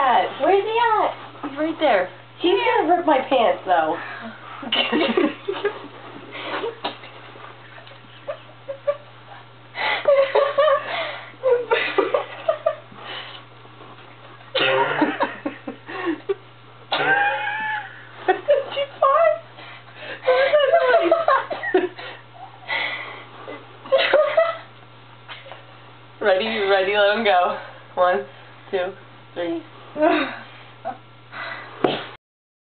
at? Where's he at? He's right there. He's gonna rip my pants, though. She fought? What was that noise? Ready, let him go. 1, 2, 3.